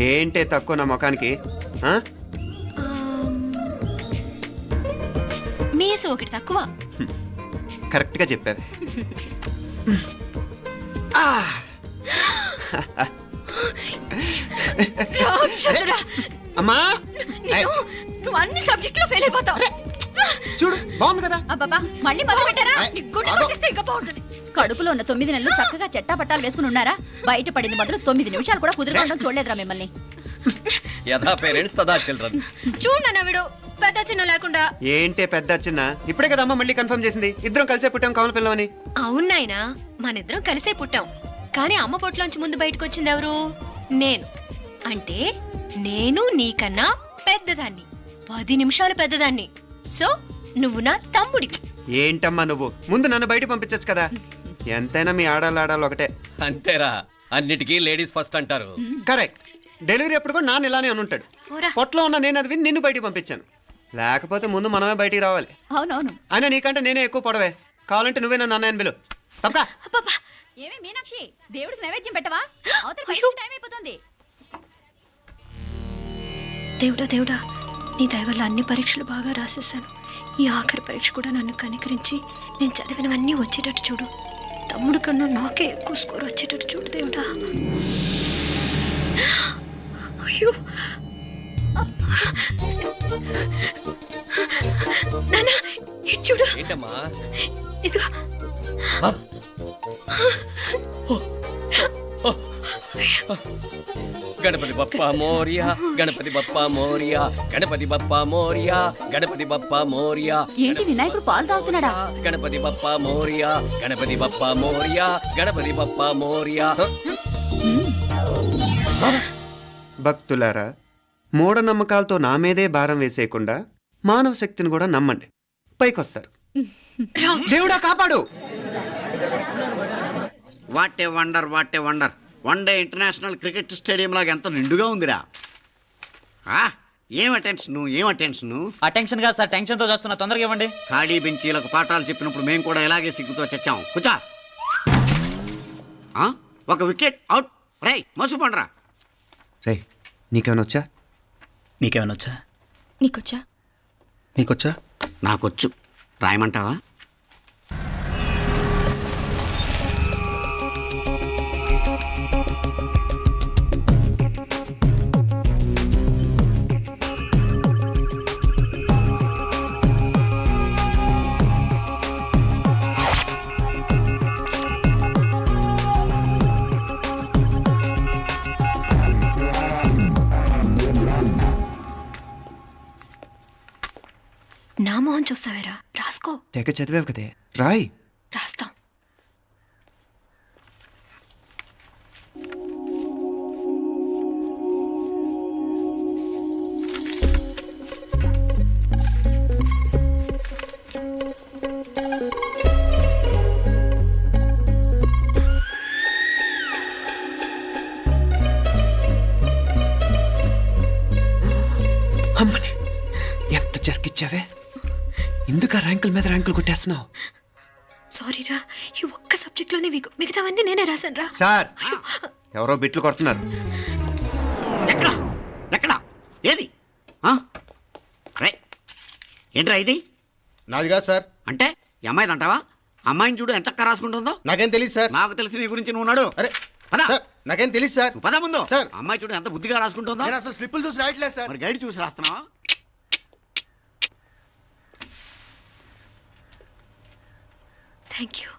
ఏంటే తక్కువ నా ముఖానికి? మీసు ఒకటి తక్కువ. కరెక్ట్గా చెప్పారు. అమ్మా నువ్వు అన్ని సబ్జెక్టులో ఫెయిల్ అయిపోతావు. చూడు బాగుంది కదా. అబ్బబ్బా మళ్ళీ మొదలు పెట్టారా? గుండె కొట్టేస్తే ఇంకా బాగుంటుంది. కడుపులో ఉన్న 9 నెలలు చక్కగా చెట్టా పట్టాలు వేసుకుని ఉన్నారా? బయట పడింది మొదలు 9 నిమిషాలు కూడా కుదురుకోవడం చూడలేదురా మిమ్మల్ని. యథా పేరెంట్స్ తదా చిల్డ్రన్. చూడన్నా వీడు పెద్ద చిన్న లేకుండా. ఏంటే పెద్ద చిన్న? ఇప్పుడే కదా అమ్మ మళ్ళీ కన్ఫర్మ్ చేసింది ఇద్దరం కలిసే పుట్టాం కావాలి పిల్లవని. అవునాయినా మనిద్దరం కలిసే పుట్టాం. కానీ అమ్మ పొట్లోంచి ముందు బయటకు వచ్చింది ఎవరు? నేను. అంటే నేను నీకన్నా పెద్దదాన్ని, 10 నిమిషాలు పెద్దదాన్ని. సో నువ్వు నా తమ్ముడి. ఏంటమ్మా నువ్వు? ముందు నన్ను బయట పంపించచ్చు కదా. ఎంతైనా మీ ఆడాలి ఒకటే. అంతేరా, అన్నిటికీ లేడీస్ ఫస్ట్ అంటారు. కరెక్ట్. డెలివరీ అప్పుడు కూడా నాన్న ఇలానే అనుంటాడు. పొట్టలో ఉన్న నేను అది విని నిన్ను బయటికి పంపించాను. లేకపోతే ముందు మనమే బయటికి రావాలి. అవునవును. అయినా నీకంటే నేనే ఎక్కువ పొడవే. కావాలంటే నువ్వే నన్ను అన్నయ్యను పిలు. తప్పకా. ఏమే మీనాక్షి, దేవుడికి నైవేద్యం పెట్టవా? టైం అయిపోతుంది. దేవుడా నీ దయ వల్ల అన్ని పరీక్షలు బాగా రాసేసాను. ఈ ఆఖరి పరీక్ష కూడా నన్ను కనికరించి నేను చదివినవన్నీ వచ్చేటట్టు చూడు. తమ్ముడు కన్నా నాకే ఎక్కువ స్కోర్ వచ్చేటట్టు చూడు దేవుడా. అయ్యో నాన్న చూడు. ఏంటమ్మా? ఇదిగో. గణపతి బప్పా మోరియా, గణపతి బప్పా మోరియా, గణపతి బప్పా మోరియా, గణపతి బప్పా మోరియా. ఏంటి వినాయకుడు పాలు తాగుతున్నాడా? గణపతి బప్పా మోరియా, గణపతి బప్పా మోరియా, గణపతి బప్పా మోరియా. భక్తులారా, మూఢనమ్మకాలతో నా మీదే భారం వేసేయకుండా మానవ శక్తిని కూడా నమ్మండి, పైకొస్తారు. దేవుడా కాపాడు. What a wonder, what a wonder. One day international cricket stadium లాగా ఎంత నిండుగా ఉందిరా. ఏం అటెన్షన్? అటెన్షన్ కాదు సార్, టెన్షన్తో చూస్తున్నా. తొందరగా ఇవ్వండి. ఖాళీ బెంచీలకు పాఠాలు చెప్పినప్పుడు మేము కూడా ఇలాగే సిగ్గుతో చచ్చాం. కూర్చో. ఒక వికెట్ అవుట్. రై మసు పండరా. రే నీకేమైనా వచ్చా? నీకేమైనా వచ్చా? నీకొచ్చా? నీకొచ్చా? నాకొచ్చు. రాయమంటావా? నా మొహం చూస్తావేరా? రాసుకో. తెగ చదివావు కదే, రాయ్. రాస్తాం. అమ్మని ఎంత జరికిచ్చావే. ఎందుకు ర్యాంకుల మీద ర్యాంకులు కొట్టేస్తున్నావు? సారీరా, ఈ ఒక్క సబ్జెక్ట్లోనే మిగతావన్నీ నేనే రాశాను రా. సార్, ఎవరో బిట్లు కొడుతున్నారు. ఎక్కడా ఏది? ఏంట్రా ఇది? నాది కాదు సార్. అంటే ఈ అమ్మాయిది అంటావా? అమ్మాయిని చూడు ఎంత రాసుకుంటుందో. నాకేం తెలియదు సార్. నాకు తెలిసి నీ గురించి నువ్వు నాడు. అరే సార్, నాకేం తెలియదు సార్. పద ముందు. సార్, అమ్మాయి చూడు ఎంత బుద్ధిగా రాసుకుంటుందో. నేను అసలు స్లిప్పులు చూసి రాయట్లేదు సార్. మరి గైడ్ చూసి రాస్తున్నావా? Thank you.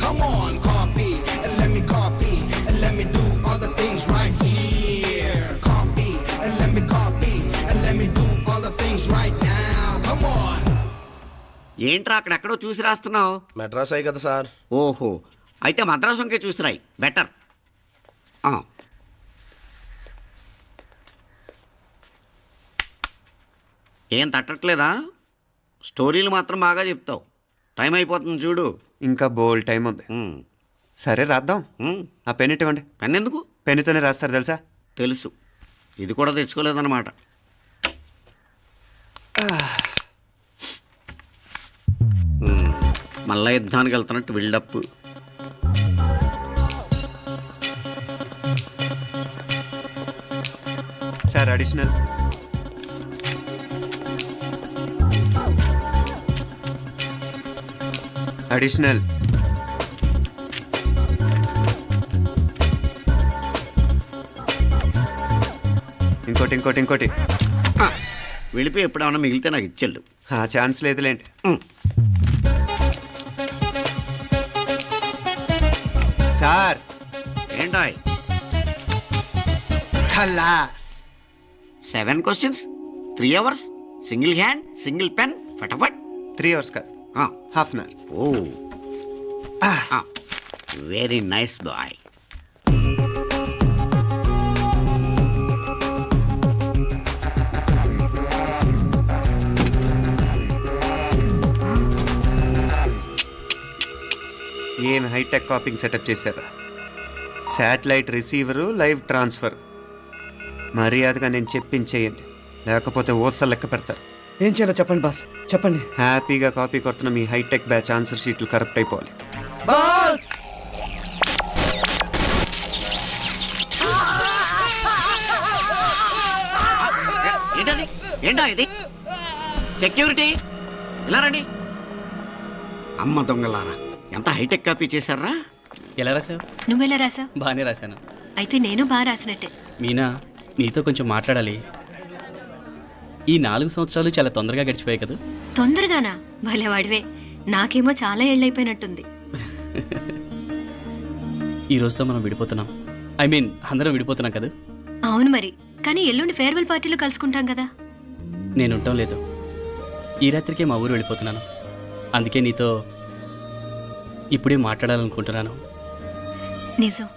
Come on, copy, and let me copy, and let me do all the things right here. Copy, and let me copy, and let me do all the things right now. Come on. ఏంట్రా అక్కడెక్కడో చూసి రాస్తున్నావు? మెడ్రాస్ అయ్యి కదా sir. ఓహో, అయితే మద్రాసు వంకే చూసి రాయి, better. ఏం తట్టట్లేదా? స్టోరీలు మాత్రం బాగా చెప్తావు. టైం అయిపోతుంది చూడు. ఇంకా బోల్ టైం ఉంది. సరే రాద్దాం. ఆ పెన్ ఇవ్వండి. పెన్ ఎందుకు? పెన్నుతోనే రాస్తారు తెలుసా? తెలుసు. ఇది కూడా తెచ్చుకోలేదన్నమాట. మళ్ళా యుద్ధానికి వెళ్తున్నట్టు బిల్డప్. Sir additional. అడిషనల్. ఇంకోటి ఇంకోటి ఇంకోటి. వెళ్ళిపోయి ఎప్పుడేమన్నా మిగిలితే నాకు ఇచ్చెళ్ళు. ఆ ఛాన్స్ లేదులేండి. సార్ ఏంటాయ్? ఖలాస్. 7 questions, 3 hours, single hand, single pen, ఫటాఫట్. 3 hours కాదు, half an hour. Oh very nice boy. ఏం హైటెక్ కాపింగ్ సెటప్ చేశారా? Satellite receiver, live transfer. మర్యాదగా నేను చెప్పించేయండి, లేకపోతే ఓసలు లెక్క పెడతారు. ఏం చేయాలో చెప్పండి బాస్, చెప్పండి. హ్యాపీగా కాపీ కొడుతున్న మీ హైటెక్ బ్యాచ్ ఆన్సర్ షీట్లు కరెక్ట్ అయిపోవాలి. బాస్ ఏంటది? ఏంటా ఇది? సెక్యూరిటీ ఇలా రండి. అమ్మ దొంగలారా, ఎంత హైటెక్ కాపీ చేశారా? ఎలా రాసావు? నువ్వెలా రాసావు? బాగానే రాశాను. అయితే నేను బాగా రాసినట్టే. మీనా, నీతో కొంచెం మాట్లాడాలి. ఈ 4 సంవత్సరాలు చాలా తొందరగా గడిచిపోయాయి కదా. తొందరగానా? భలేవాడివే. నాకేమో చాలా ఏళ్ళైపోయినట్టుంది. ఈ రోజుతో మనం విడిపోతున్నాం. ఐ మీన్ అందరం విడిపోతున్నాం కదా. అవును మరి, కానీ ఎల్లుండి ఫేర్వెల్ పార్టీలో కలుసుకుంటాం కదా. నేను ఉండటం లేదు. ఈ రాత్రికే మా ఊరు వెళ్ళిపోతున్నాను. అందుకే నీతో ఇప్పుడే మాట్లాడాలనుకుంటున్నాను. నిజం,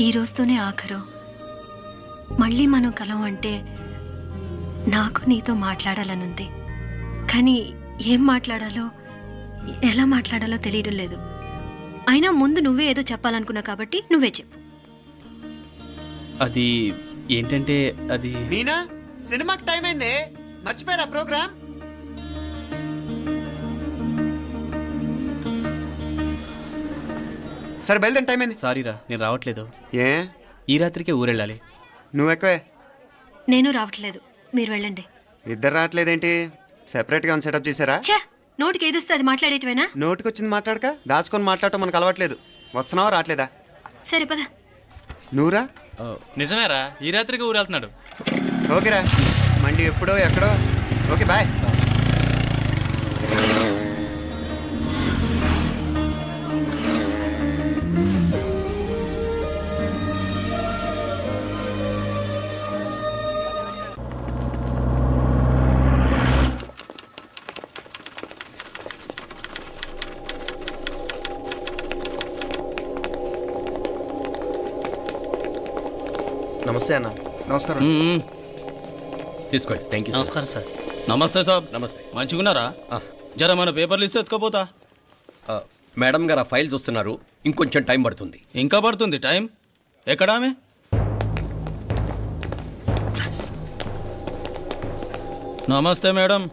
ఈ రోజుతోనే ఆఖరు. మళ్ళీ మనం కలం అంటే నాకు నీతో మాట్లాడాలనుంది. కానీ ఏం మాట్లాడాలో, ఎలా మాట్లాడాలో తెలియడం లేదు. అయినా ముందు నువ్వే ఏదో చెప్పాలనుకున్నా కాబట్టి నువ్వే చెప్పు. అది ఏంటంటే అది మీనా, సినిమాకి టైం అయింది, మర్చిపోయారా ప్రోగ్రామ్? సరే బయలుదేరి, టైం అయింది. సారీరా, నేను రావట్లేదు. ఏ? ఈ రాత్రికే ఊరెళ్ళాలి. నువ్వు ఎక్కువే. నేను రావట్లేదు, మీరు వెళ్ళండి. ఇద్దరు రావట్లేదేంటి? సెపరేట్గా సెటప్ చేశారా? ఛే, నోటికి ఏదొస్తే అది మాట్లాడేటివేనా? నోటికి వచ్చింది మాట్లాడక దాచుకొని మాట్లాడటం మనకు అలవాట్లేదు. వస్తున్నావా రావట్లేదా? సరే పద. నువ్వురా. నిజమేరా, ఈ రాత్రికి ఊరు వెళ్తున్నాడు. ఓకేరా, మండి ఎప్పుడో ఎక్కడో. Okay bye. నమస్తే అన్న. నమస్కారం. తీసుకోండి. Thank you. నమస్కారం సార్. నమస్తే సాబ్. నమస్తే. మంచిగున్నారా? జర మన పేపర్లు ఇస్తే ఎత్తుకోపోతా. మేడం గారు ఆ ఫైల్ చూస్తున్నారు, ఇంకొంచెం టైం పడుతుంది. ఇంకా పడుతుంది టైం? ఎక్కడా ఆమె? నమస్తే మేడం,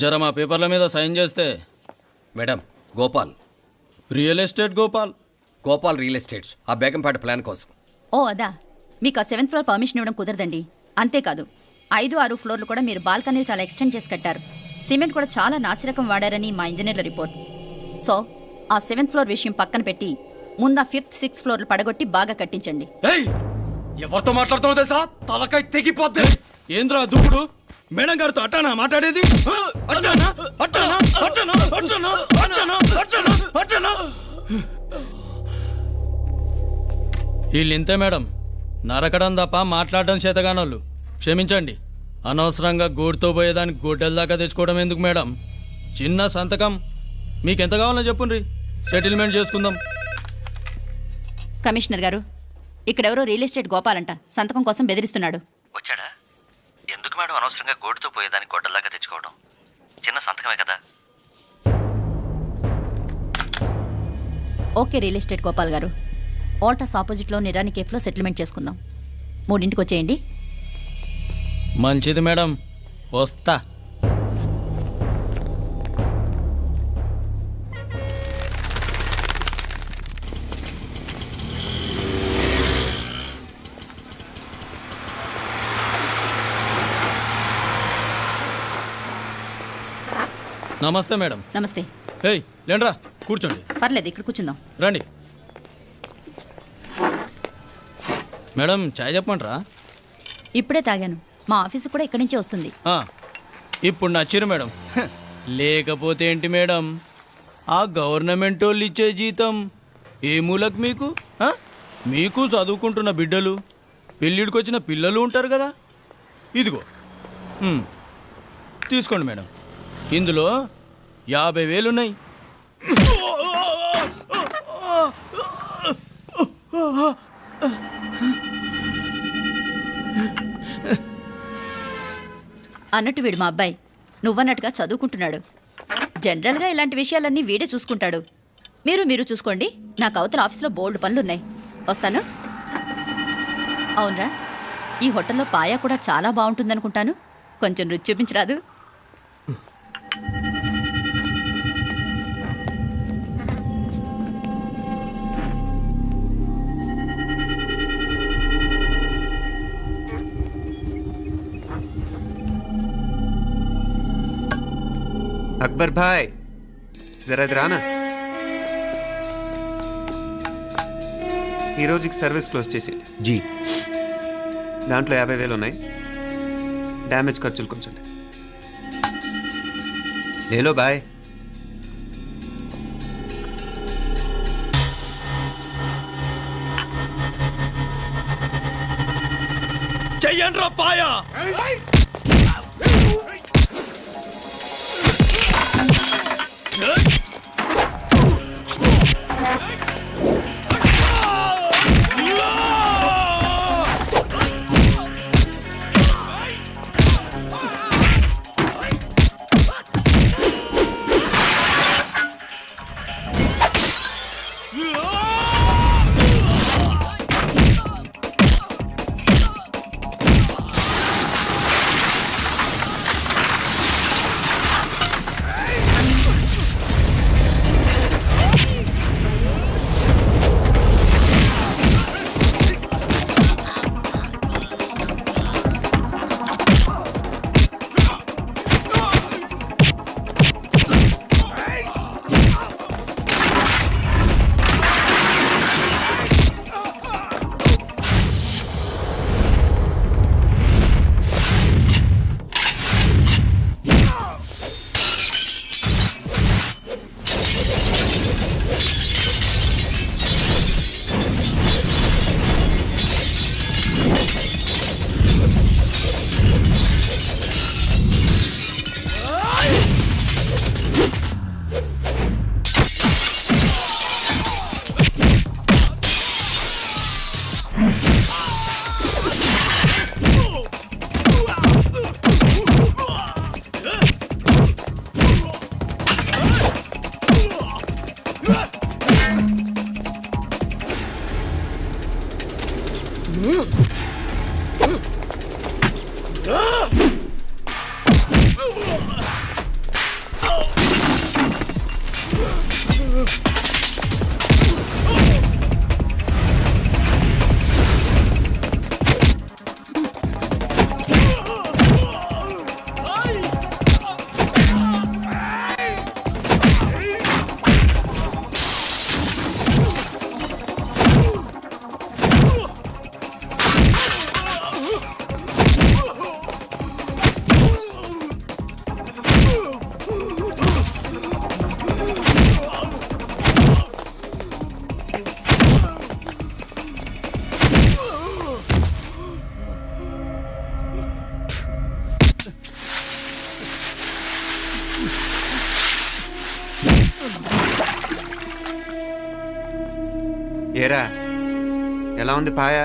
జర మా పేపర్ల మీద సైన్ చేస్తే. Madam, Gopal. Real estate Gopal. Gopal real estates, ఆ బేగంపేట ప్లాన్ కోసం. ఓ అదా, మీకు ఆ 7th ఫ్లోర్ పర్మిషన్ ఇవ్వడం కుదరదండి. అంతేకాదు 5, 6 ఫ్లోర్లు కూడా మీరు బాల్కనీలు చాలా ఎక్స్టెండ్ చేసి కట్టారు. సిమెంట్ కూడా చాలా నాసిరకం వాడారని మా ఇంజనీర్ల రిపోర్ట్. సో ఆ 7th ఫ్లోర్ విషయం పక్కన పెట్టి ముందు ఆ 5th, 6th ఫ్లోర్లు పడగొట్టి బాగా కట్టించండి. ఎవరితో మాట్లాడుతున్నావు తెలుసా? తలకాయ తెగిపోద్ది. ఏంద్రా దూకుడు? మేడం గారితో అట్టానా మాట్లాడేది? అట్టానా అట్టానా అట్టానా అట్టానా అట్టానా అట్టానా అట్టానా? వీళ్ళు ఇంతే మేడం, నరకడం తప్ప మాట్లాడడం చేతగానోళ్ళు. క్షమించండి, అనవసరంగా గూడుతో పోయేదానికి గొడ్డల దాకా తెచ్చుకోవడం ఎందుకు మేడం? చిన్న సంతకం మీకెంత కావాలో చెప్పుండ్రి, సెటిల్మెంట్ చేసుకుందాం. కమిషనర్ గారు, ఇక్కడెవరో రియల్ ఎస్టేట్ గోపాలంట సంతకం కోసం బెదిరిస్తున్నాడు. వచ్చాడా? ఎందుకు మేడం అనవసరంగా గోటుతో పోయేదాన్ని గొడ్డల్లాగా తెచ్చుకోవడం? చిన్న సంతకమే కదా. ఓకే రియల్ ఎస్టేట్ గోపాల్ గారు, ఆల్టాస్ ఆపోజిట్లో నిరాని కేఫ్లో సెటిల్మెంట్ చేసుకుందాం. 3ంటికి వచ్చేయండి. మంచిది మేడం, వస్తా. నమస్తే మేడం. నమస్తే. ఏయ్ లేండ్రా, కూర్చోండి. పర్లేదు, ఇక్కడ కూర్చుందాం. రండి మేడం, చాయ్ చెప్పమంటారా? ఇప్పుడే తాగాను. మా ఆఫీసు కూడా ఇక్కడి నుంచే వస్తుంది. ఇప్పుడు నచ్చిరు మేడం. లేకపోతే ఏంటి మేడం, ఆ గవర్నమెంట్ వాళ్ళు ఇచ్చే జీతం ఏ మూలకు మీకు? మీకు చదువుకుంటున్న బిడ్డలు, పెళ్ళిడికి వచ్చిన పిల్లలు ఉంటారు కదా. ఇదిగో తీసుకోండి మేడం, ఇందులో 50,000 ఉన్నాయి. అన్నట్టు వీడు మా అబ్బాయి నువ్వన్నట్టుగా చదువుకుంటున్నాడు. జనరల్గా ఇలాంటి విషయాలన్నీ వీడే చూసుకుంటాడు. మీరు చూసుకోండి. నాకు అవతల ఆఫీస్లో బోల్డ్ పనులున్నాయి. వస్తాను. అవునరా, ఈ హోటల్లో పాయా కూడా చాలా బాగుంటుందనుకుంటాను. కొంచెం రుచి చూపించరాదు? అక్బర్ భాయ్, జరా రానా. ఈ రోజుకి సర్వీస్ క్లోజ్ చేసి జీ. దాంట్లో 50,000 ఉన్నాయి. డ్యామేజ్ ఖర్చులు కొంచెం లేలో బాయ్. చెయ్యండి రా పాయా. ఏరా, ఎలా ఉంది పాయా?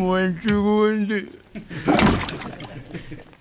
మంచిగా ఉంది